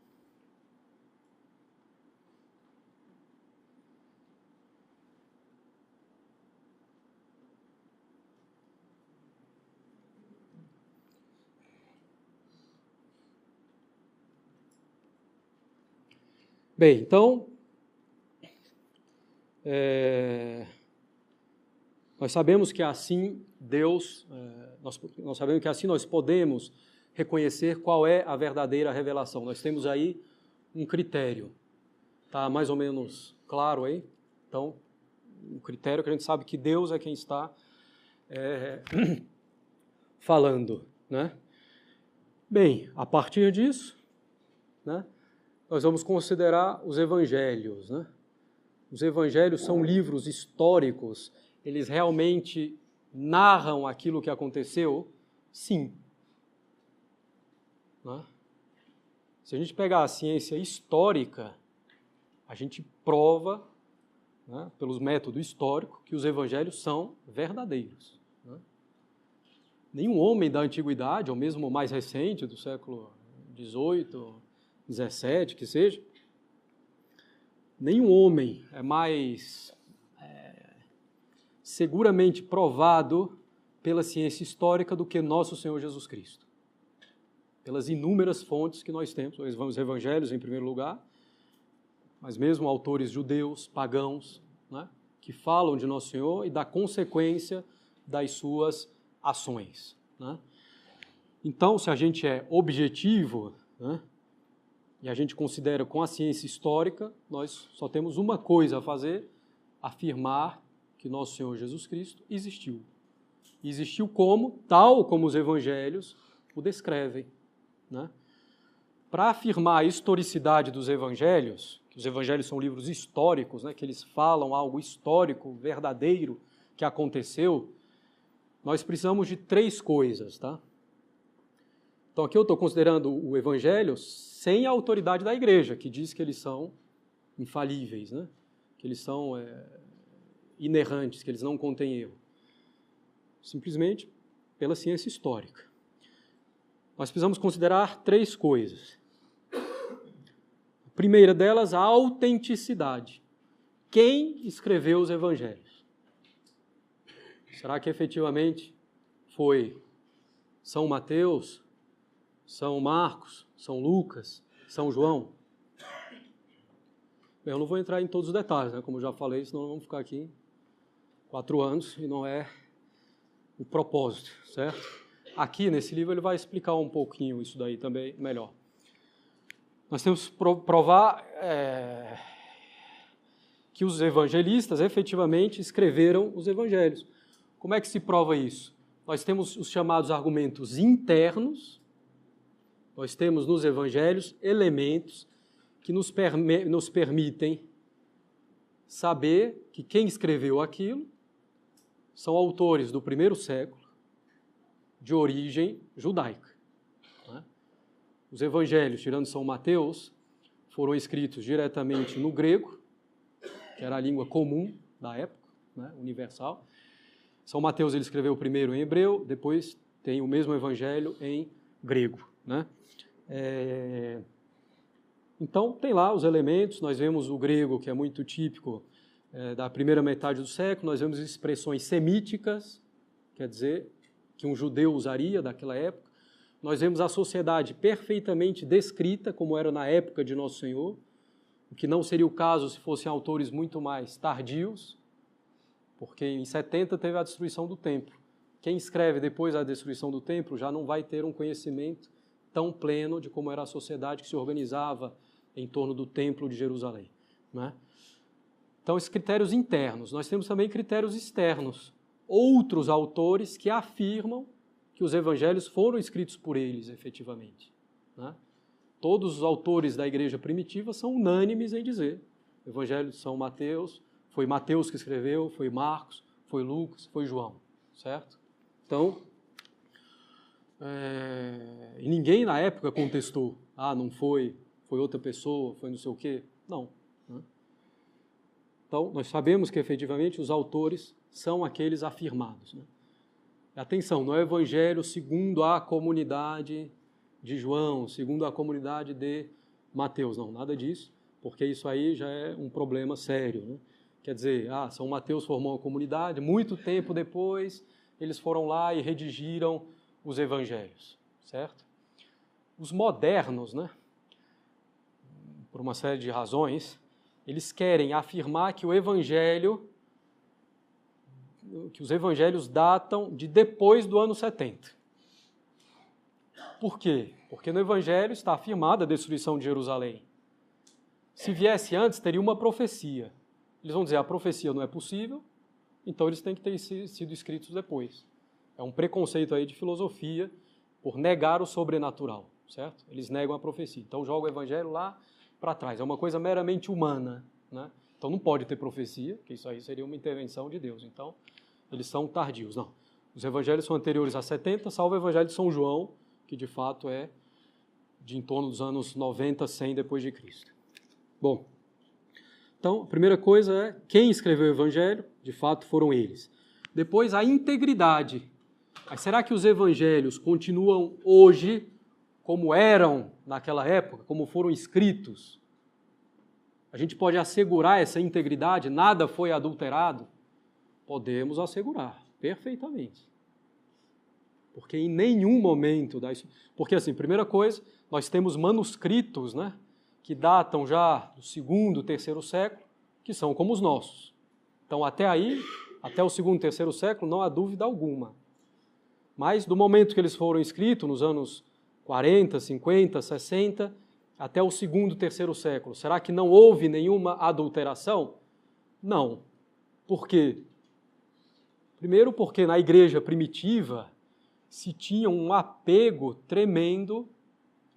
Bem, então, nós sabemos que assim Deus, nós sabemos que assim nós podemos reconhecer qual é a verdadeira revelação. Nós temos aí um critério. Está mais ou menos claro aí? Então, um critério que a gente sabe que Deus é quem está falando, né? Bem, a partir disso, né, nós vamos considerar os evangelhos, né? Os evangelhos são livros históricos, eles realmente narram aquilo que aconteceu? Sim. Né? Se a gente pegar a ciência histórica, a gente prova, né, pelos métodos históricos, que os evangelhos são verdadeiros. Né? Nenhum homem da antiguidade, ou mesmo mais recente, do século XVIII, XVII, que seja, nenhum homem é mais seguramente provado pela ciência histórica do que nosso Senhor Jesus Cristo. Pelas inúmeras fontes que nós temos, os evangelhos em primeiro lugar, mas mesmo autores judeus, pagãos, né, que falam de Nosso Senhor e da consequência das suas ações. Né? Então, se a gente é objetivo, né, e a gente considera com a ciência histórica, nós só temos uma coisa a fazer, afirmar que Nosso Senhor Jesus Cristo existiu. E existiu como? Tal como os evangelhos o descrevem. Né? Para afirmar a historicidade dos evangelhos, que os evangelhos são livros históricos, né, que eles falam algo histórico, verdadeiro, que aconteceu, nós precisamos de 3 coisas. Tá? Então aqui eu estou considerando o evangelho sem a autoridade da igreja, que diz que eles são infalíveis, né? Que eles são inerrantes, que eles não contêm erro. Simplesmente pela ciência histórica. Nós precisamos considerar 3 coisas. A primeira delas, a autenticidade. Quem escreveu os evangelhos? Será que efetivamente foi São Mateus, São Marcos, São Lucas, São João? Bem, eu não vou entrar em todos os detalhes, né? Como eu já falei, senão nós vamos ficar aqui 4 anos e não é o propósito, certo? Aqui nesse livro ele vai explicar um pouquinho isso daí também melhor. Nós temos que provar que os evangelistas efetivamente escreveram os evangelhos. Como é que se prova isso? Nós temos os chamados argumentos internos, nós temos nos evangelhos elementos que nos permitem saber que quem escreveu aquilo são autores do 1º século, de origem judaica. Né? Os evangelhos, tirando São Mateus, foram escritos diretamente no grego, que era a língua comum da época, né, universal. São Mateus ele escreveu primeiro em hebreu, depois tem o mesmo evangelho em grego. Né? Então, tem lá os elementos, nós vemos o grego, que é muito típico da primeira metade do século, nós vemos expressões semíticas, quer dizer, que um judeu usaria daquela época. Nós vemos a sociedade perfeitamente descrita, como era na época de Nosso Senhor, o que não seria o caso se fossem autores muito mais tardios, porque em 70 teve a destruição do templo. Quem escreve depois da destruição do templo já não vai ter um conhecimento tão pleno de como era a sociedade que se organizava em torno do templo de Jerusalém. Né? Então, esses critérios internos. Nós temos também critérios externos. Outros autores que afirmam que os evangelhos foram escritos por eles, efetivamente. Né? Todos os autores da igreja primitiva são unânimes em dizer: o evangelho de São Mateus, foi Mateus que escreveu, foi Marcos, foi Lucas, foi João, certo? Então, e ninguém na época contestou, não foi, foi outra pessoa, foi não sei o quê. Não. Né? Então, nós sabemos que efetivamente os autores são aqueles afirmados. Né? Atenção, não é o evangelho segundo a comunidade de João, segundo a comunidade de Mateus, não, nada disso, porque isso aí já é um problema sério. Né? Quer dizer, São Mateus formou uma comunidade, muito tempo depois eles foram lá e redigiram os evangelhos, certo? Os modernos, né, por uma série de razões, eles querem afirmar que os evangelhos datam de depois do ano 70. Por quê? Porque no Evangelho está afirmada a destruição de Jerusalém. Se viesse antes, teria uma profecia. Eles vão dizer, a profecia não é possível, então eles têm que ter sido escritos depois. É um preconceito aí de filosofia por negar o sobrenatural, certo? Eles negam a profecia. Então joga o Evangelho lá para trás. É uma coisa meramente humana, né? Então não pode ter profecia, que isso aí seria uma intervenção de Deus. Então eles são tardios. Não. Os evangelhos são anteriores a 70, salvo o Evangelho de São João, que de fato é de em torno dos anos 90, 100 depois de Cristo. Bom, então a primeira coisa é quem escreveu o Evangelho, de fato foram eles. Depois a integridade. Mas será que os evangelhos continuam hoje como eram naquela época, como foram escritos? A gente pode assegurar essa integridade, nada foi adulterado? Podemos assegurar, perfeitamente. Porque em nenhum momento... Porque, assim, primeira coisa, nós temos manuscritos, né, que datam já do 2º, 3º século, que são como os nossos. Então, até aí, até o 2º, 3º século, não há dúvida alguma. Mas, do momento que eles foram escritos, nos anos 40, 50, 60, até o 2º, 3º século, será que não houve nenhuma adulteração? Não. Por quê? Primeiro porque na igreja primitiva se tinha um apego tremendo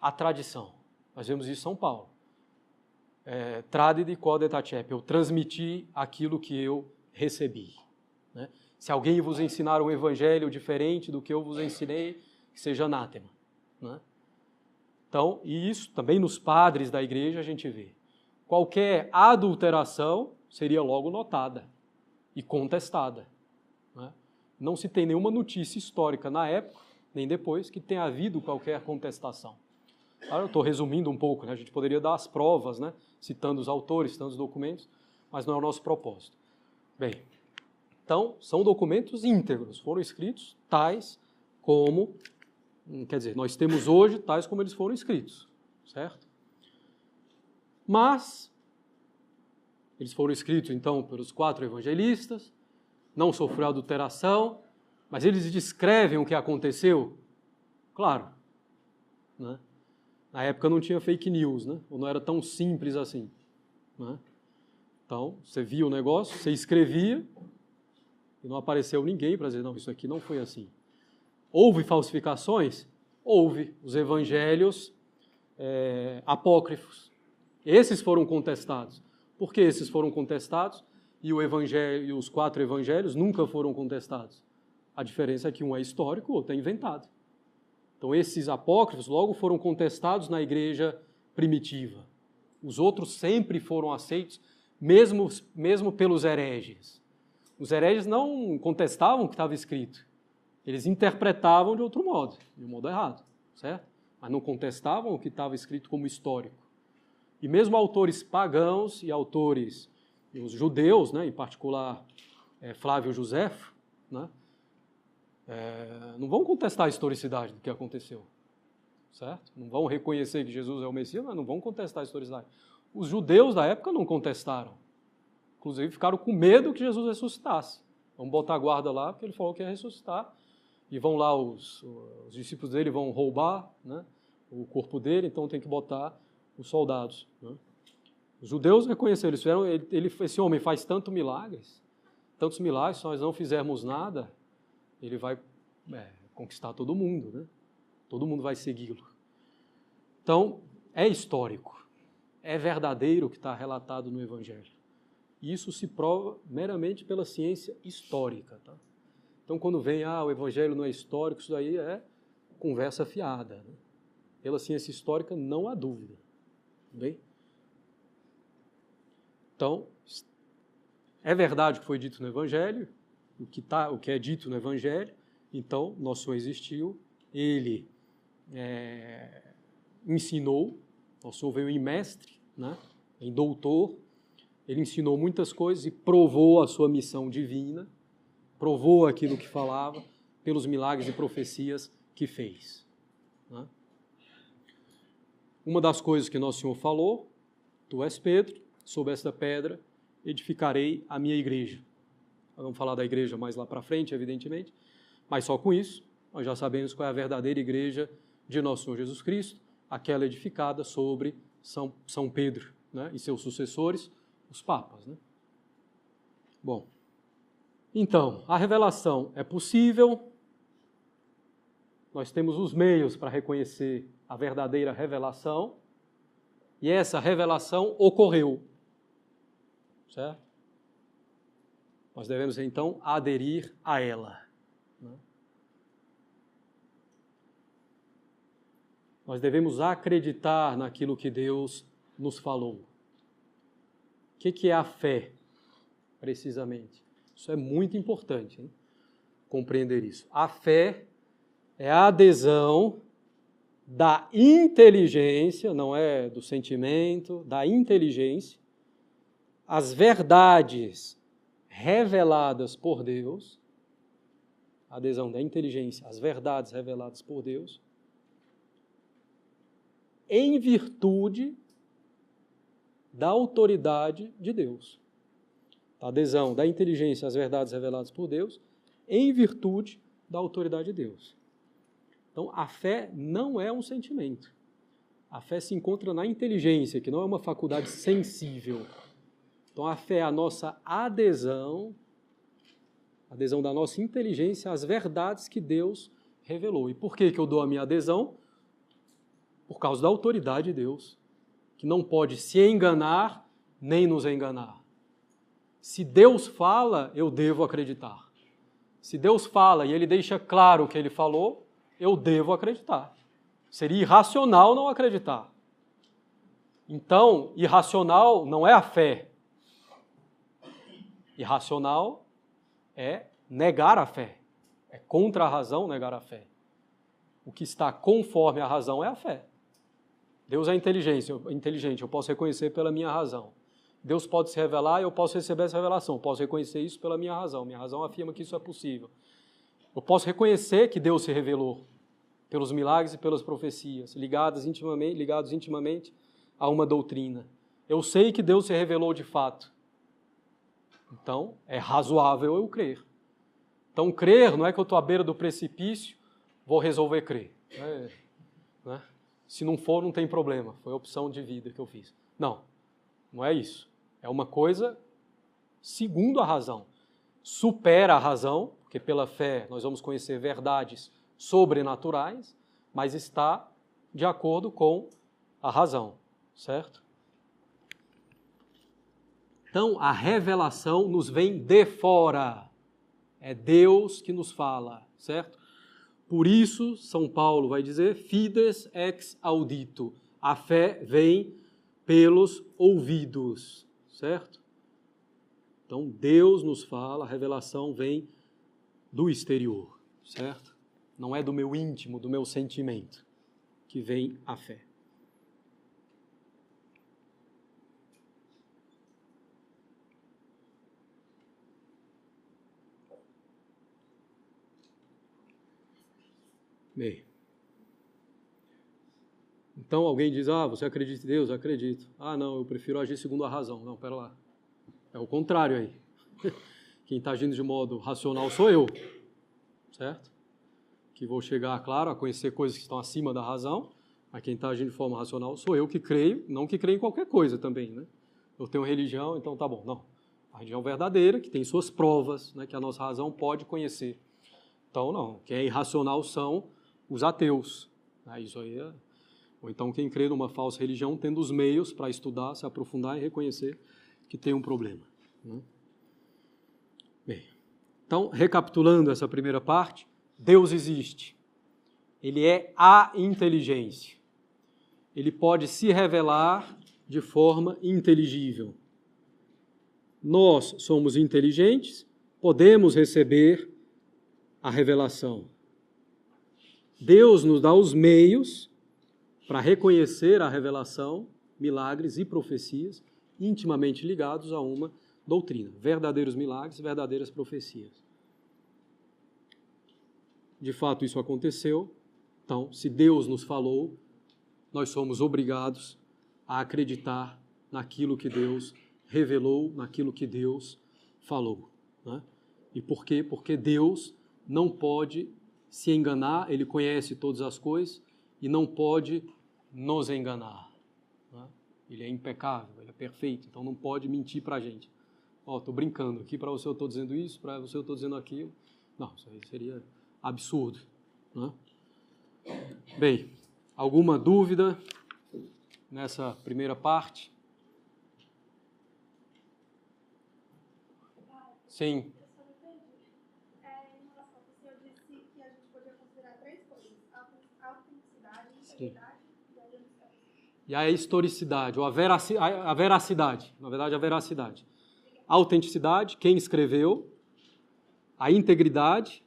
à tradição. Nós vemos isso em São Paulo. Tradide quod et acep, eu transmiti aquilo que eu recebi. Né? Se alguém vos ensinar um evangelho diferente do que eu vos ensinei, que seja anátema. Né? Então, e isso também nos padres da igreja a gente vê. Qualquer adulteração seria logo notada e contestada. Né? Não se tem nenhuma notícia histórica na época, nem depois, que tenha havido qualquer contestação. Claro, eu estou resumindo um pouco, né? A gente poderia dar as provas, né? Citando os autores, citando os documentos, mas não é o nosso propósito. Bem, então, são documentos íntegros, foram escritos tais como, quer dizer, nós temos hoje tais como eles foram escritos, certo? Mas, eles foram escritos, então, pelos 4 evangelistas, não sofreu adulteração, mas eles descrevem o que aconteceu? Claro. Né? Na época não tinha fake news, né? Ou não era tão simples assim. Né? Então, você via o negócio, você escrevia, e não apareceu ninguém para dizer, não, isso aqui não foi assim. Houve falsificações? Houve. Os evangelhos apócrifos. Esses foram contestados. Por que esses foram contestados? E os 4 evangelhos nunca foram contestados. A diferença é que um é histórico, o outro é inventado. Então, esses apócrifos logo foram contestados na igreja primitiva. Os outros sempre foram aceitos, mesmo pelos hereges. Os hereges não contestavam o que estava escrito. Eles interpretavam de outro modo, de um modo errado, certo? Mas não contestavam o que estava escrito como histórico. E mesmo autores pagãos e autores, os judeus, né, em particular Flávio Josefo, né, não vão contestar a historicidade do que aconteceu, certo? Não vão reconhecer que Jesus é o Messias, mas não vão contestar a historicidade. Os judeus da época não contestaram. Inclusive ficaram com medo que Jesus ressuscitasse. Vamos botar a guarda lá, porque ele falou que ia ressuscitar. E vão lá, os discípulos dele vão roubar, né, o corpo dele, então tem que botar os soldados. Né? Os judeus reconheceram, esse homem faz tantos milagres, se nós não fizermos nada, ele vai conquistar todo mundo, né? Todo mundo vai segui-lo. Então, é histórico, é verdadeiro o que está relatado no Evangelho. Isso se prova meramente pela ciência histórica. Tá? Então, quando vem, o Evangelho não é histórico, isso daí é conversa fiada. Né? Pela ciência histórica, não há dúvida. Bem? Então, é verdade o que foi dito no Evangelho, o que é dito no Evangelho, então, nosso Senhor existiu, Ele ensinou, nosso Senhor veio em mestre, né, em doutor, Ele ensinou muitas coisas e provou a sua missão divina, provou aquilo que falava, pelos milagres e profecias que fez. Né? Uma das coisas que nosso Senhor falou, tu és Pedro, sobre esta pedra edificarei a minha igreja. Nós vamos falar da igreja mais lá para frente, evidentemente, mas só com isso nós já sabemos qual é a verdadeira igreja de nosso Senhor Jesus Cristo, aquela edificada sobre São Pedro, né, e seus sucessores, os papas, né? Bom, então, a revelação é possível, nós temos os meios para reconhecer a verdadeira revelação, e essa revelação ocorreu, certo? Nós devemos, então, aderir a ela, né? Nós devemos acreditar naquilo que Deus nos falou. O que é a fé, precisamente? Isso é muito importante, hein? Compreender isso. A fé é a adesão da inteligência, não é do sentimento, da inteligência, às verdades reveladas por Deus, a adesão da inteligência às verdades reveladas por Deus, em virtude da autoridade de Deus. A adesão da inteligência às verdades reveladas por Deus, em virtude da autoridade de Deus. Então, a fé não é um sentimento. A fé se encontra na inteligência, que não é uma faculdade sensível. Então, a fé é a nossa adesão da nossa inteligência às verdades que Deus revelou. E por que eu dou a minha adesão? Por causa da autoridade de Deus, que não pode se enganar nem nos enganar. Se Deus fala, eu devo acreditar. Se Deus fala e Ele deixa claro o que Ele falou, eu devo acreditar. Seria irracional não acreditar. Então, irracional não é a fé. Irracional é negar a fé. É contra a razão negar a fé. O que está conforme a razão é a fé. Deus é inteligente, eu posso reconhecer pela minha razão. Deus pode se revelar e eu posso receber essa revelação. Eu posso reconhecer isso pela minha razão. Minha razão afirma que isso é possível. Eu posso reconhecer que Deus se revelou pelos milagres e pelas profecias, ligados intimamente a uma doutrina. Eu sei que Deus se revelou de fato. Então, é razoável eu crer. Então, crer não é que eu estou à beira do precipício, vou resolver crer. Né? Se não for, não tem problema. Foi a opção de vida que eu fiz. Não, não é isso. É uma coisa segundo a razão. Supera a razão, porque pela fé nós vamos conhecer verdades sobrenaturais, mas está de acordo com a razão, certo? Então, a revelação nos vem de fora. É Deus que nos fala, certo? Por isso, São Paulo vai dizer, fides ex audito. A fé vem pelos ouvidos, certo? Então, Deus nos fala, a revelação vem do exterior, certo? Não é do meu íntimo, do meu sentimento, que vem a fé. Bem, então alguém diz, você acredita em Deus? Eu acredito. Não, eu prefiro agir segundo a razão. Não, pera lá. É o contrário aí. Quem está agindo de modo racional sou eu, certo? Que vou chegar, claro, a conhecer coisas que estão acima da razão, mas quem está agindo de forma racional sou eu que creio, não que creio em qualquer coisa também, né? Eu tenho religião, então tá bom. Não. A religião verdadeira, que tem suas provas, né, que a nossa razão pode conhecer. Então, não. Quem é irracional são os ateus. Isso aí é... Ou então quem crê numa falsa religião, tendo os meios para estudar, se aprofundar e reconhecer que tem um problema, né? Bem, então, recapitulando essa primeira parte, Deus existe. Ele é a inteligência. Ele pode se revelar de forma inteligível. Nós somos inteligentes, podemos receber a revelação. Deus nos dá os meios para reconhecer a revelação, milagres e profecias intimamente ligados a uma doutrina. Verdadeiros milagres, verdadeiras profecias. De fato, isso aconteceu. Então, se Deus nos falou, nós somos obrigados a acreditar naquilo que Deus revelou, naquilo que Deus falou, né? E por quê? Porque Deus não pode se enganar, Ele conhece todas as coisas e não pode nos enganar. Né? Ele é impecável, ele é perfeito, então não pode mentir para a gente. Estou brincando aqui, para você eu estou dizendo isso, para você eu estou dizendo aquilo. Não, isso aí seria absurdo. Né? Bem, alguma dúvida nessa primeira parte? Sim. Sim. E a historicidade, ou a veracidade, na verdade a veracidade. A autenticidade, quem escreveu, a integridade,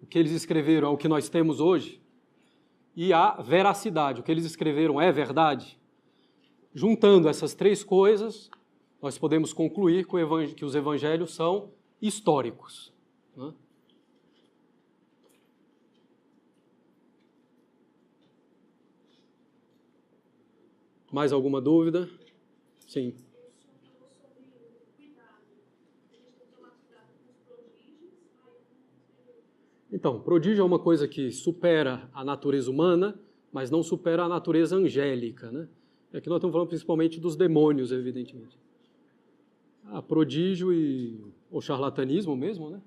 o que eles escreveram é o que nós temos hoje, e a veracidade, o que eles escreveram é verdade. Juntando essas três coisas, nós podemos concluir que os evangelhos são históricos. Né? Mais alguma dúvida? Sim. Então, prodígio é uma coisa que supera a natureza humana, mas não supera a natureza angélica, né? Aqui nós estamos falando principalmente dos demônios, evidentemente. Prodígio e o charlatanismo mesmo, né?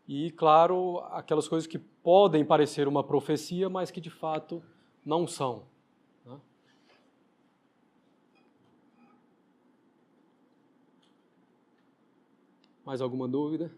E, claro, aquelas coisas que podem parecer uma profecia, mas que de fato não são. Né? Mais alguma dúvida?